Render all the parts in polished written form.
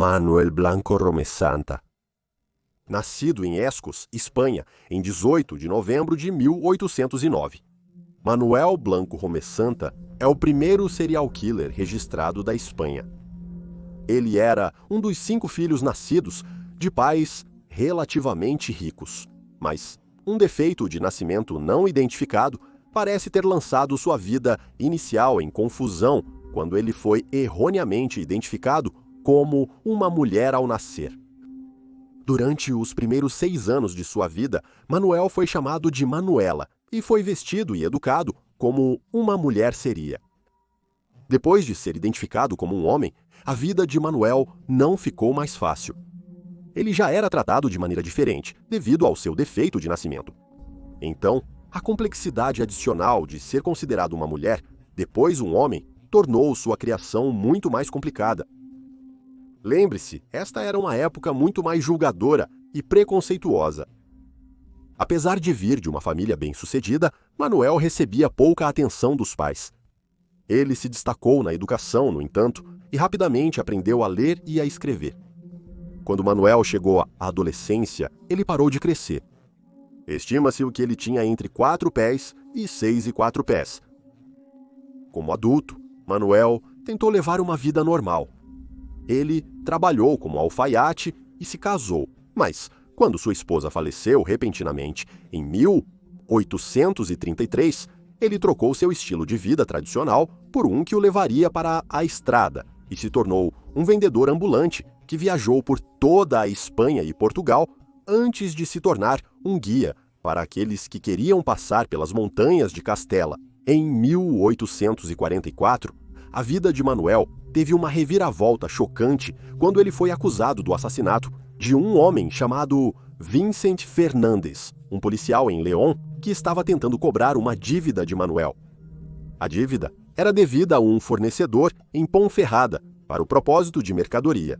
Manuel Blanco Romesanta. Nascido em Escos, Espanha, em 18 de novembro de 1809. Manuel Blanco Romesanta é o primeiro serial killer registrado da Espanha. Ele era um dos 5 filhos nascidos de pais relativamente ricos, mas um defeito de nascimento não identificado parece ter lançado sua vida inicial em confusão quando ele foi erroneamente identificado como uma mulher ao nascer. Durante os primeiros 6 anos de sua vida, Manuel foi chamado de Manuela e foi vestido e educado como uma mulher seria. Depois de ser identificado como um homem, a vida de Manuel não ficou mais fácil. Ele já era tratado de maneira diferente, devido ao seu defeito de nascimento. Então, a complexidade adicional de ser considerado uma mulher, depois um homem, tornou sua criação muito mais complicada. Lembre-se, esta era uma época muito mais julgadora e preconceituosa. Apesar de vir de uma família bem-sucedida, Manuel recebia pouca atenção dos pais. Ele se destacou na educação, no entanto, e rapidamente aprendeu a ler e a escrever. Quando Manuel chegou à adolescência, ele parou de crescer. Estima-se que ele tinha entre 4 pés e 6 e 4 pés. Como adulto, Manuel tentou levar uma vida normal. Ele trabalhou como alfaiate e se casou, mas quando sua esposa faleceu repentinamente em 1833, ele trocou seu estilo de vida tradicional por um que o levaria para a estrada e se tornou um vendedor ambulante que viajou por toda a Espanha e Portugal antes de se tornar um guia para aqueles que queriam passar pelas montanhas de Castela. Em 1844, a vida de Manuel teve uma reviravolta chocante quando ele foi acusado do assassinato de um homem chamado Vicente Fernández, um policial em León que estava tentando cobrar uma dívida de Manuel. A dívida era devida a um fornecedor em Ponferrada para o propósito de mercadoria.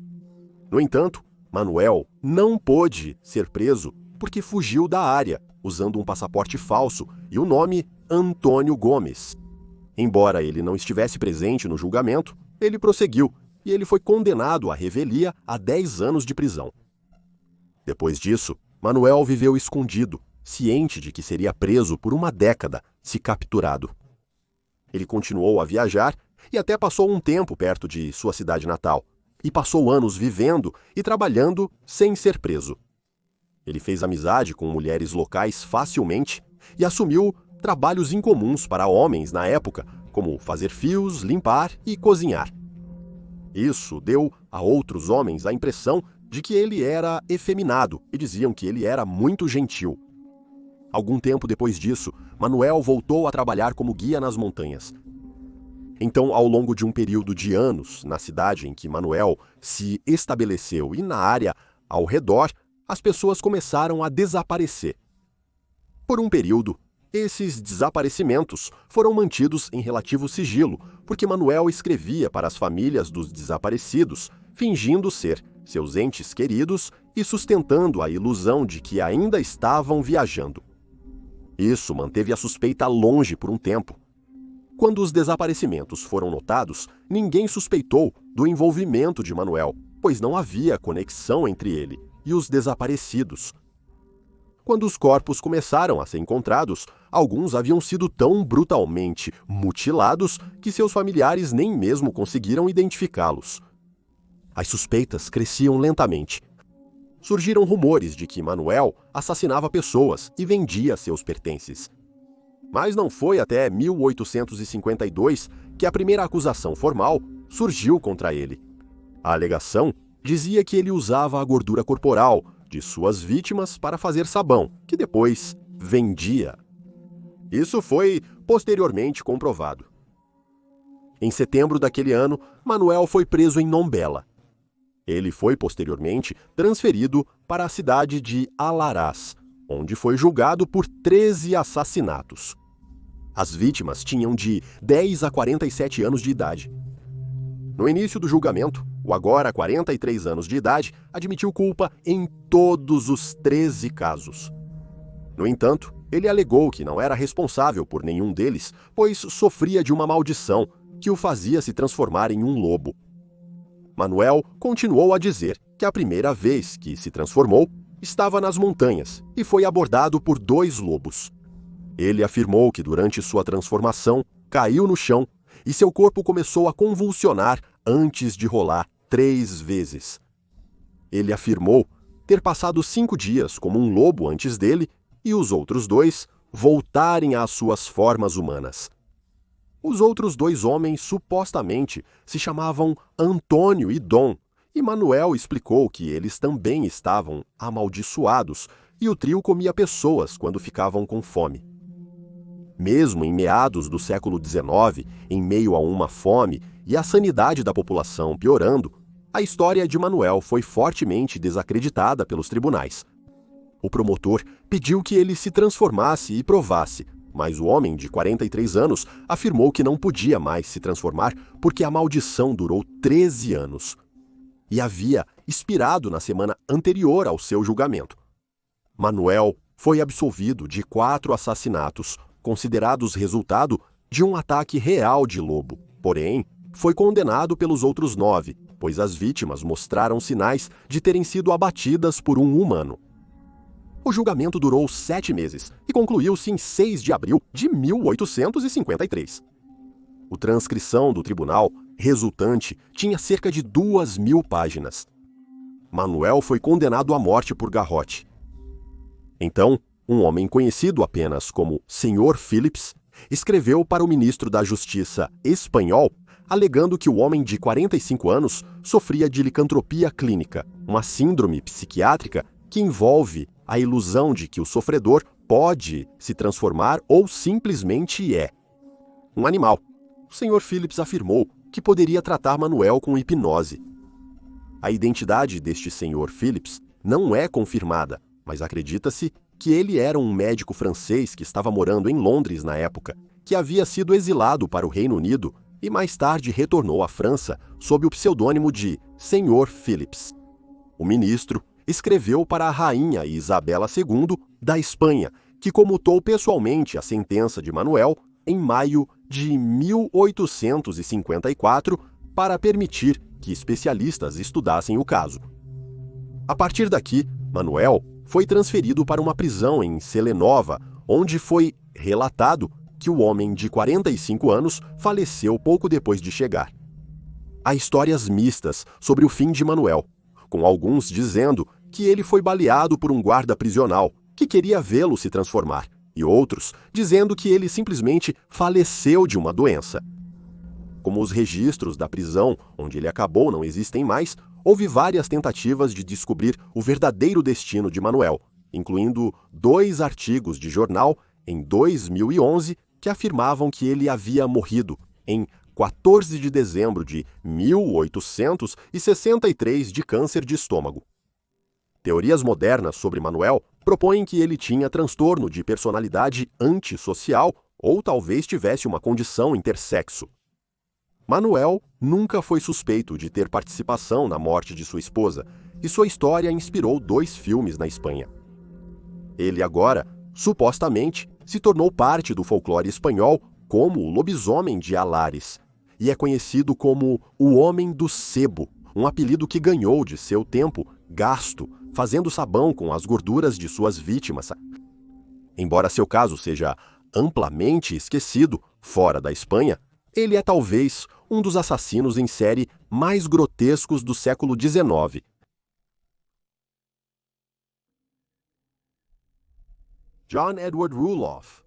No entanto, Manuel não pôde ser preso porque fugiu da área, usando um passaporte falso e o nome Antônio Gomes. Embora ele não estivesse presente no julgamento, ele prosseguiu e ele foi condenado à revelia a 10 anos de prisão. Depois disso, Manuel viveu escondido, ciente de que seria preso por uma década se capturado. Ele continuou a viajar e até passou um tempo perto de sua cidade natal, e passou anos vivendo e trabalhando sem ser preso. Ele fez amizade com mulheres locais facilmente e assumiu trabalhos incomuns para homens na época, como fazer fios, limpar e cozinhar. Isso deu a outros homens a impressão de que ele era efeminado e diziam que ele era muito gentil. Algum tempo depois disso, Manuel voltou a trabalhar como guia nas montanhas. Então, ao longo de um período de anos, na cidade em que Manuel se estabeleceu e na área ao redor, as pessoas começaram a desaparecer. Por um período, esses desaparecimentos foram mantidos em relativo sigilo, porque Manuel escrevia para as famílias dos desaparecidos, fingindo ser seus entes queridos e sustentando a ilusão de que ainda estavam viajando. Isso manteve a suspeita longe por um tempo. Quando os desaparecimentos foram notados, ninguém suspeitou do envolvimento de Manuel, pois não havia conexão entre ele e os desaparecidos. Quando os corpos começaram a ser encontrados, alguns haviam sido tão brutalmente mutilados que seus familiares nem mesmo conseguiram identificá-los. As suspeitas cresciam lentamente. Surgiram rumores de que Manuel assassinava pessoas e vendia seus pertences. Mas não foi até 1852 que a primeira acusação formal surgiu contra ele. A alegação dizia que ele usava a gordura corporal de suas vítimas para fazer sabão, que depois vendia. Isso foi posteriormente comprovado. Em setembro daquele ano, Manuel foi preso em Nombela. Ele foi posteriormente transferido para a cidade de Alarás, onde foi julgado por 13 assassinatos. As vítimas tinham de 10 a 47 anos de idade. No início do julgamento, o agora 43 anos de idade admitiu culpa em todos os 13 casos. No entanto, ele alegou que não era responsável por nenhum deles, pois sofria de uma maldição que o fazia se transformar em um lobo. Manuel continuou a dizer que a primeira vez que se transformou estava nas montanhas e foi abordado por 2 lobos. Ele afirmou que durante sua transformação caiu no chão e seu corpo começou a convulsionar antes de rolar 3 vezes. Ele afirmou ter passado 5 dias como um lobo antes dele e os outros 2 voltarem às suas formas humanas. Os outros 2 homens supostamente se chamavam Antônio e Dom, e Manuel explicou que eles também estavam amaldiçoados e o trio comia pessoas quando ficavam com fome. Mesmo em meados do século XIX, em meio a uma fome e a sanidade da população piorando, a história de Manuel foi fortemente desacreditada pelos tribunais. O promotor pediu que ele se transformasse e provasse, mas o homem de 43 anos afirmou que não podia mais se transformar porque a maldição durou 13 anos. E havia expirado na semana anterior ao seu julgamento. Manuel foi absolvido de 4 assassinatos, considerados resultado de um ataque real de lobo. Porém, foi condenado pelos outros 9, pois as vítimas mostraram sinais de terem sido abatidas por um humano. O julgamento durou 7 meses e concluiu-se em 6 de abril de 1853. A transcrição do tribunal resultante tinha cerca de 2.000 páginas. Manuel foi condenado à morte por garrote. Então, um homem conhecido apenas como Sr. Phillips escreveu para o ministro da Justiça espanhol alegando que o homem de 45 anos sofria de licantropia clínica, uma síndrome psiquiátrica que envolve a ilusão de que o sofredor pode se transformar ou simplesmente é um animal. O Sr. Phillips afirmou que poderia tratar Manuel com hipnose. A identidade deste Sr. Phillips não é confirmada, mas acredita-se que ele era um médico francês que estava morando em Londres na época, que havia sido exilado para o Reino Unido e mais tarde retornou à França sob o pseudônimo de Sr. Phillips. O ministro escreveu para a rainha Isabela II da Espanha, que comutou pessoalmente a sentença de Manuel em maio de 1854 para permitir que especialistas estudassem o caso. A partir daqui, Manuel foi transferido para uma prisão em Celenova, onde foi relatado que o homem de 45 anos faleceu pouco depois de chegar. Há histórias mistas sobre o fim de Manuel, com alguns dizendo que ele foi baleado por um guarda prisional que queria vê-lo se transformar, e outros dizendo que ele simplesmente faleceu de uma doença. Como os registros da prisão onde ele acabou não existem mais, houve várias tentativas de descobrir o verdadeiro destino de Manuel, incluindo 2 artigos de jornal em 2011 que afirmavam que ele havia morrido em 14 de dezembro de 1863 de câncer de estômago. Teorias modernas sobre Manuel propõem que ele tinha transtorno de personalidade antissocial ou talvez tivesse uma condição intersexo. Manuel nunca foi suspeito de ter participação na morte de sua esposa, e sua história inspirou 2 filmes na Espanha. Ele agora, supostamente, se tornou parte do folclore espanhol como o lobisomem de Alares, e é conhecido como o Homem do Sebo, um apelido que ganhou de seu tempo gasto fazendo sabão com as gorduras de suas vítimas. Embora seu caso seja amplamente esquecido fora da Espanha, ele é talvez um dos assassinos em série mais grotescos do século XIX. John Edward Roloff.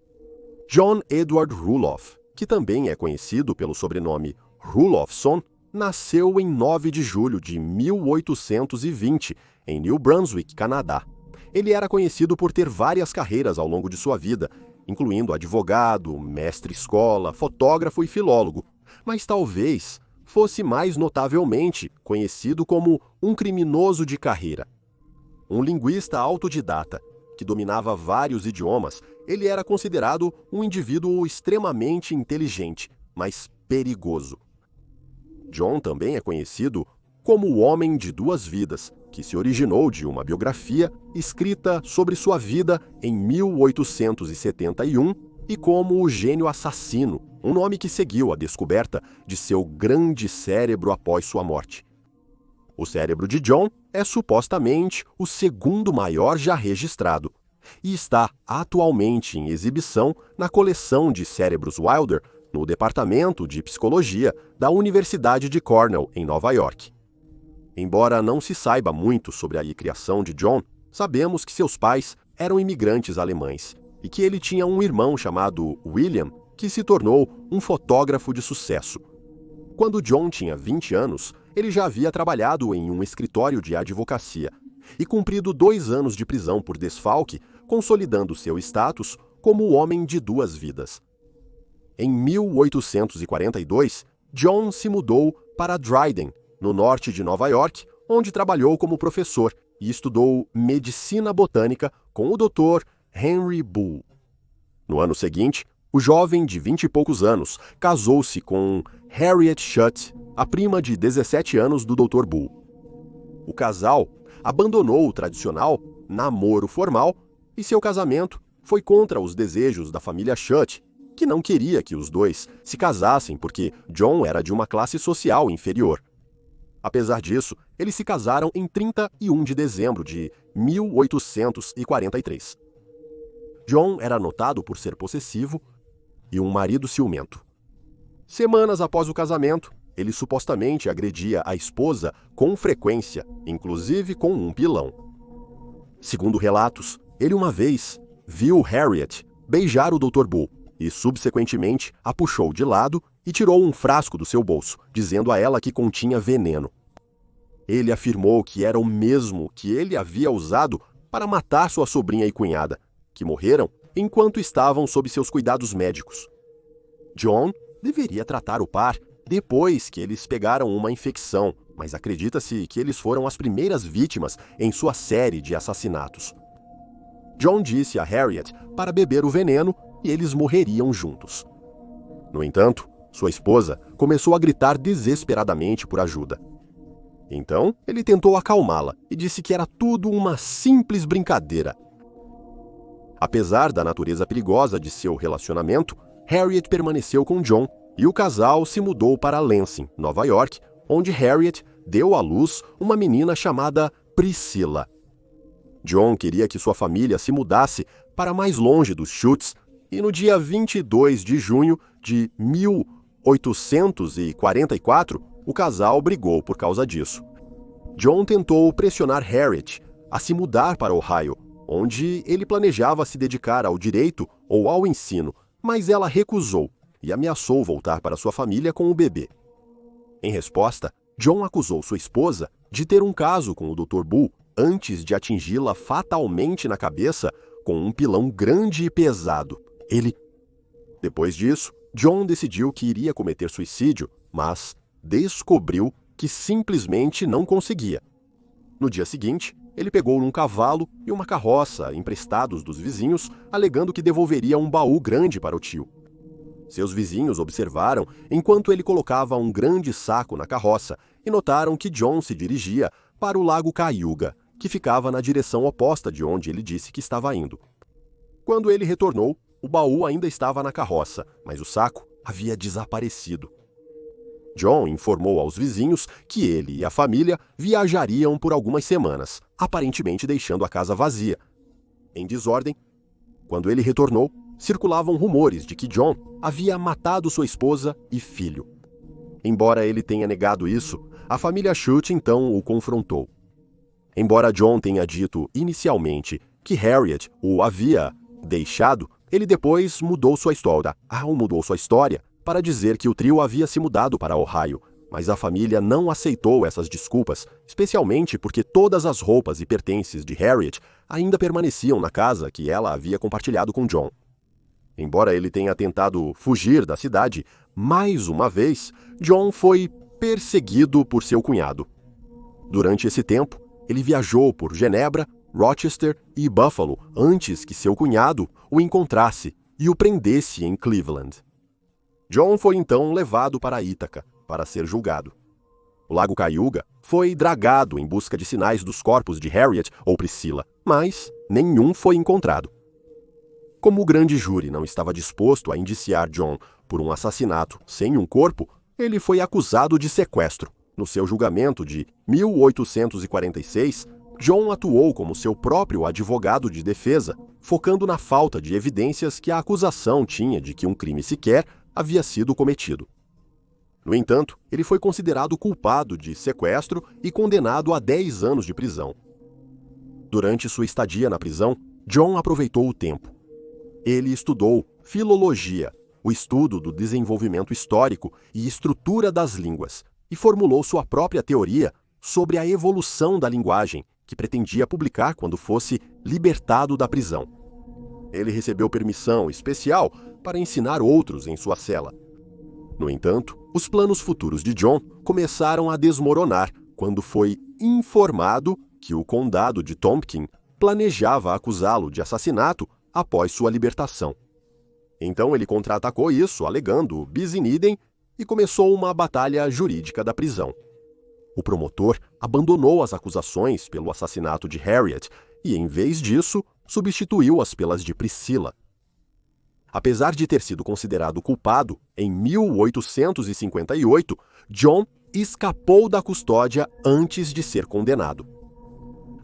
John Edward Roloff, que também é conhecido pelo sobrenome Roloffson, nasceu em 9 de julho de 1820, em New Brunswick, Canadá. Ele era conhecido por ter várias carreiras ao longo de sua vida, incluindo advogado, mestre-escola, fotógrafo e filólogo, mas talvez fosse mais notavelmente conhecido como um criminoso de carreira. Um linguista autodidata, que dominava vários idiomas, ele era considerado um indivíduo extremamente inteligente, mas perigoso. John também é conhecido como o Homem de Duas Vidas, que se originou de uma biografia escrita sobre sua vida em 1871 e como o Gênio Assassino, um nome que seguiu a descoberta de seu grande cérebro após sua morte. O cérebro de John é supostamente o segundo maior já registrado e está atualmente em exibição na coleção de cérebros Wilder no Departamento de Psicologia da Universidade de Cornell, em Nova York. Embora não se saiba muito sobre a criação de John, sabemos que seus pais eram imigrantes alemães e que ele tinha um irmão chamado William, que se tornou um fotógrafo de sucesso. Quando John tinha 20 anos, ele já havia trabalhado em um escritório de advocacia e cumprido 2 anos de prisão por desfalque, consolidando seu status como o homem de 2 vidas. Em 1842, John se mudou para Dryden, no norte de Nova York, onde trabalhou como professor e estudou medicina botânica com o Dr. Henry Bull. No ano seguinte, o jovem de 20 e poucos anos casou-se com Harriet Schutt, a prima de 17 anos do Dr. Bull. O casal abandonou o tradicional namoro formal e seu casamento foi contra os desejos da família Schutt, que não queria que os dois se casassem porque John era de uma classe social inferior. Apesar disso, eles se casaram em 31 de dezembro de 1843. John era notado por ser possessivo e um marido ciumento. Semanas após o casamento, ele supostamente agredia a esposa com frequência, inclusive com um pilão. Segundo relatos, ele uma vez viu Harriet beijar o Dr. Bull e, subsequentemente, a puxou de lado e tirou um frasco do seu bolso, dizendo a ela que continha veneno. Ele afirmou que era o mesmo que ele havia usado para matar sua sobrinha e cunhada, que morreram enquanto estavam sob seus cuidados médicos. John deveria tratar o par depois que eles pegaram uma infecção, mas acredita-se que eles foram as primeiras vítimas em sua série de assassinatos. John disse a Harriet para beber o veneno e eles morreriam juntos. No entanto, sua esposa começou a gritar desesperadamente por ajuda. Então, ele tentou acalmá-la e disse que era tudo uma simples brincadeira. Apesar da natureza perigosa de seu relacionamento, Harriet permaneceu com John e o casal se mudou para Lansing, Nova York, onde Harriet deu à luz uma menina chamada Priscilla. John queria que sua família se mudasse para mais longe dos Schutts e no dia 22 de junho de 1844, o casal brigou por causa disso. John tentou pressionar Harriet a se mudar para Ohio, onde ele planejava se dedicar ao direito ou ao ensino, mas ela recusou e ameaçou voltar para sua família com o bebê. Em resposta, John acusou sua esposa de ter um caso com o Dr. Bull antes de atingi-la fatalmente na cabeça com um pilão grande e pesado. Depois disso, John decidiu que iria cometer suicídio, mas descobriu que simplesmente não conseguia. No dia seguinte, ele pegou um cavalo e uma carroça emprestados dos vizinhos, alegando que devolveria um baú grande para o tio. Seus vizinhos observaram enquanto ele colocava um grande saco na carroça e notaram que John se dirigia para o Lago Cayuga, que ficava na direção oposta de onde ele disse que estava indo. Quando ele retornou, o baú ainda estava na carroça, mas o saco havia desaparecido. John informou aos vizinhos que ele e a família viajariam por algumas semanas, aparentemente deixando a casa vazia. Em desordem, quando ele retornou, circulavam rumores de que John havia matado sua esposa e filho. Embora ele tenha negado isso, a família Schutt então o confrontou. Embora John tenha dito inicialmente que Harriet o havia deixado, ele depois mudou sua história para dizer que o trio havia se mudado para Ohio, mas a família não aceitou essas desculpas, especialmente porque todas as roupas e pertences de Harriet ainda permaneciam na casa que ela havia compartilhado com John. Embora ele tenha tentado fugir da cidade, mais uma vez, John foi perseguido por seu cunhado. Durante esse tempo, ele viajou por Genebra, Rochester e Buffalo antes que seu cunhado o encontrasse e o prendesse em Cleveland. John foi então levado para Ítaca para ser julgado. O Lago Cayuga foi dragado em busca de sinais dos corpos de Harriet ou Priscilla, mas nenhum foi encontrado. Como o grande júri não estava disposto a indiciar John por um assassinato sem um corpo, ele foi acusado de sequestro, No seu julgamento de 1846, John atuou como seu próprio advogado de defesa, focando na falta de evidências que a acusação tinha de que um crime sequer havia sido cometido. No entanto, ele foi considerado culpado de sequestro e condenado a 10 anos de prisão. Durante sua estadia na prisão, John aproveitou o tempo. Ele estudou filologia, o estudo do desenvolvimento histórico e estrutura das línguas, e formulou sua própria teoria sobre a evolução da linguagem, que pretendia publicar quando fosse libertado da prisão. Ele recebeu permissão especial para ensinar outros em sua cela. No entanto, os planos futuros de John começaram a desmoronar quando foi informado que o condado de Tompkins planejava acusá-lo de assassinato após sua libertação. Então ele contra-atacou isso, alegando bis in idem, e começou uma batalha jurídica da prisão. O promotor abandonou as acusações pelo assassinato de Harriet e, em vez disso, substituiu-as pelas de Priscilla. Apesar de ter sido considerado culpado, em 1858, John escapou da custódia antes de ser condenado.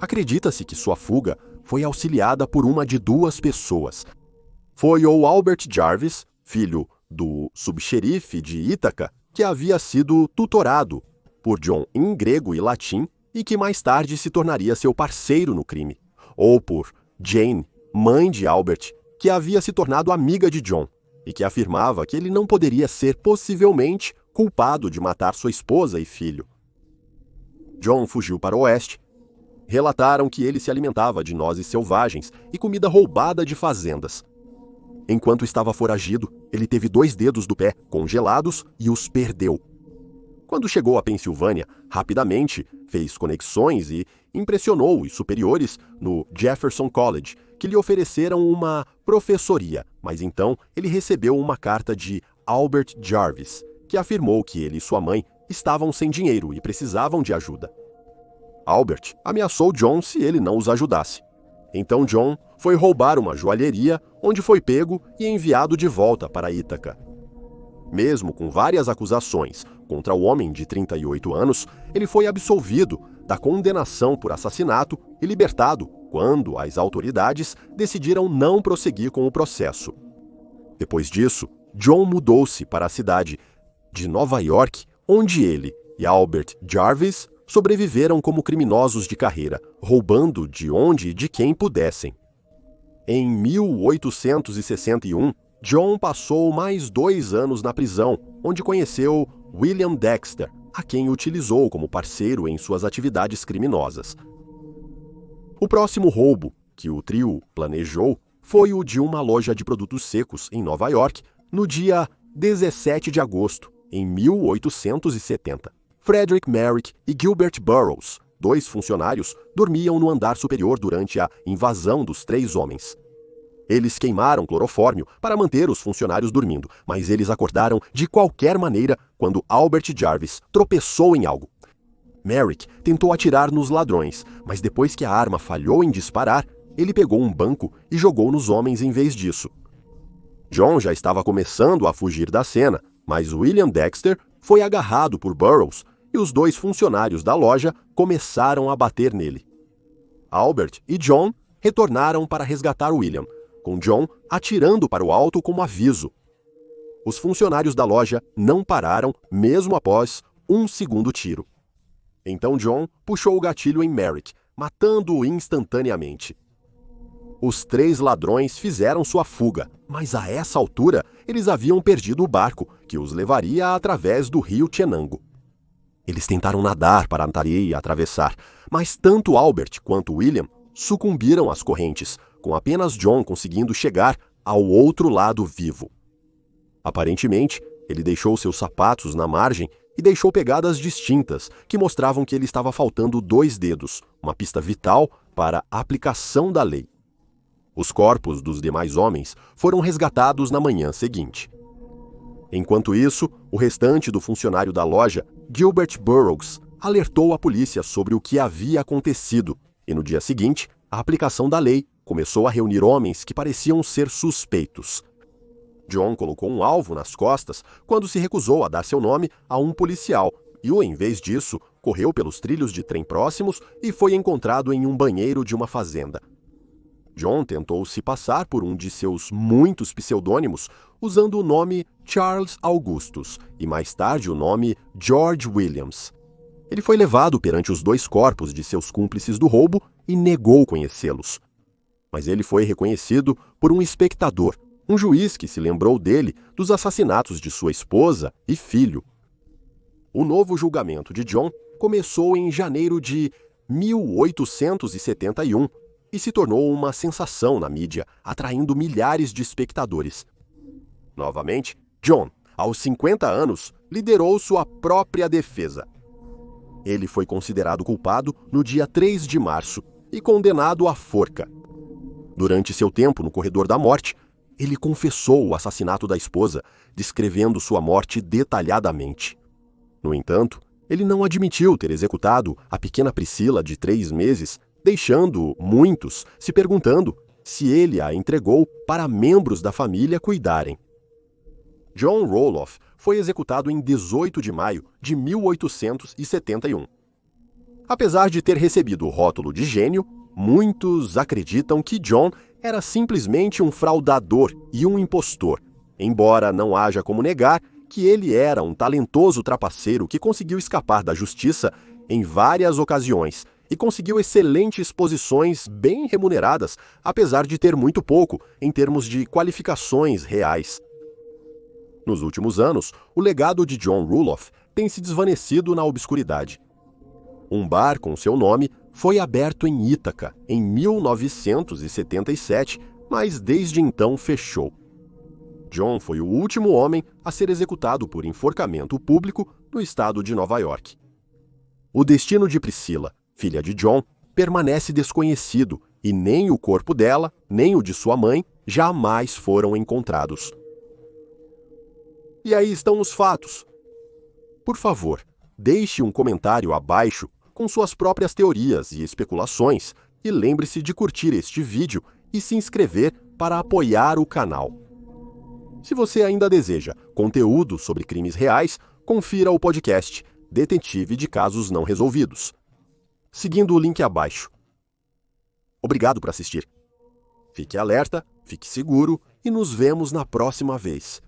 Acredita-se que sua fuga foi auxiliada por uma de duas pessoas. Foi o Albert Jarvis, filho do subxerife de Ítaca, que havia sido tutorado por John em grego e latim e que mais tarde se tornaria seu parceiro no crime, ou por Jane, mãe de Albert, que havia se tornado amiga de John e que afirmava que ele não poderia ser possivelmente culpado de matar sua esposa e filho. John fugiu para o oeste. Relataram que ele se alimentava de nozes selvagens e comida roubada de fazendas. Enquanto estava foragido, ele teve 2 dedos do pé congelados e os perdeu. Quando chegou à Pensilvânia, rapidamente fez conexões e impressionou os superiores no Jefferson College, que lhe ofereceram uma professoria, mas então ele recebeu uma carta de Albert Jarvis, que afirmou que ele e sua mãe estavam sem dinheiro e precisavam de ajuda. Albert ameaçou John se ele não os ajudasse. Então John foi roubar uma joalheria, onde foi pego e enviado de volta para Ítaca. Mesmo com várias acusações contra o homem de 38 anos, ele foi absolvido da condenação por assassinato e libertado quando as autoridades decidiram não prosseguir com o processo. Depois disso, John mudou-se para a cidade de Nova York, onde ele e Albert Jarvis sobreviveram como criminosos de carreira, roubando de onde e de quem pudessem. Em 1861, John passou mais 2 anos na prisão, onde conheceu William Dexter, a quem utilizou como parceiro em suas atividades criminosas. O próximo roubo que o trio planejou foi o de uma loja de produtos secos em Nova York, no dia 17 de agosto, em 1870. Frederick Merrick e Gilbert Burroughs, 2 funcionários, dormiam no andar superior durante a invasão dos 3 homens. Eles queimaram clorofórmio para manter os funcionários dormindo, mas eles acordaram de qualquer maneira quando Albert Jarvis tropeçou em algo. Merrick tentou atirar nos ladrões, mas depois que a arma falhou em disparar, ele pegou um banco e jogou nos homens em vez disso. John já estava começando a fugir da cena, mas William Dexter foi agarrado por Burroughs e os 2 funcionários da loja começaram a bater nele. Albert e John retornaram para resgatar William, com John atirando para o alto como aviso. Os funcionários da loja não pararam mesmo após um segundo tiro. Então John puxou o gatilho em Merrick, matando-o instantaneamente. Os 3 ladrões fizeram sua fuga, mas a essa altura eles haviam perdido o barco, que os levaria através do rio Chenango. Eles tentaram nadar para a areia e atravessar, mas tanto Albert quanto William sucumbiram às correntes, com apenas John conseguindo chegar ao outro lado vivo. Aparentemente, ele deixou seus sapatos na margem e deixou pegadas distintas que mostravam que ele estava faltando 2 dedos, uma pista vital para a aplicação da lei. Os corpos dos demais homens foram resgatados na manhã seguinte. Enquanto isso, o restante do funcionário da loja, Gilbert Burroughs, alertou a polícia sobre o que havia acontecido e no dia seguinte, a aplicação da lei começou a reunir homens que pareciam ser suspeitos. John colocou um alvo nas costas quando se recusou a dar seu nome a um policial, e, em vez disso, correu pelos trilhos de trem próximos e foi encontrado em um banheiro de uma fazenda. John tentou se passar por um de seus muitos pseudônimos, usando o nome Charles Augustus e mais tarde o nome George Williams. Ele foi levado perante os 2 corpos de seus cúmplices do roubo e negou conhecê-los. Mas ele foi reconhecido por um espectador, um juiz que se lembrou dele dos assassinatos de sua esposa e filho. O novo julgamento de John começou em janeiro de 1871 e se tornou uma sensação na mídia, atraindo milhares de espectadores. Novamente, John, aos 50 anos, liderou sua própria defesa. Ele foi considerado culpado no dia 3 de março e condenado à forca. Durante seu tempo no corredor da morte, ele confessou o assassinato da esposa, descrevendo sua morte detalhadamente. No entanto, ele não admitiu ter executado a pequena Priscila de 3 meses, deixando muitos se perguntando se ele a entregou para membros da família cuidarem. John Roloff foi executado em 18 de maio de 1871. Apesar de ter recebido o rótulo de gênio, muitos acreditam que John era simplesmente um fraudador e um impostor, embora não haja como negar que ele era um talentoso trapaceiro que conseguiu escapar da justiça em várias ocasiões e conseguiu excelentes posições bem remuneradas, apesar de ter muito pouco em termos de qualificações reais. Nos últimos anos, o legado de John Roloff tem se desvanecido na obscuridade. Um bar com seu nome foi aberto em Ítaca em 1977, mas desde então fechou. John foi o último homem a ser executado por enforcamento público no estado de Nova York. O destino de Priscila, filha de John, permanece desconhecido e nem o corpo dela, nem o de sua mãe, jamais foram encontrados. E aí estão os fatos. Por favor, deixe um comentário abaixo com suas próprias teorias e especulações e lembre-se de curtir este vídeo e se inscrever para apoiar o canal. Se você ainda deseja conteúdo sobre crimes reais, confira o podcast Detetive de Casos Não Resolvidos, seguindo o link abaixo. Obrigado por assistir. Fique alerta, fique seguro e nos vemos na próxima vez.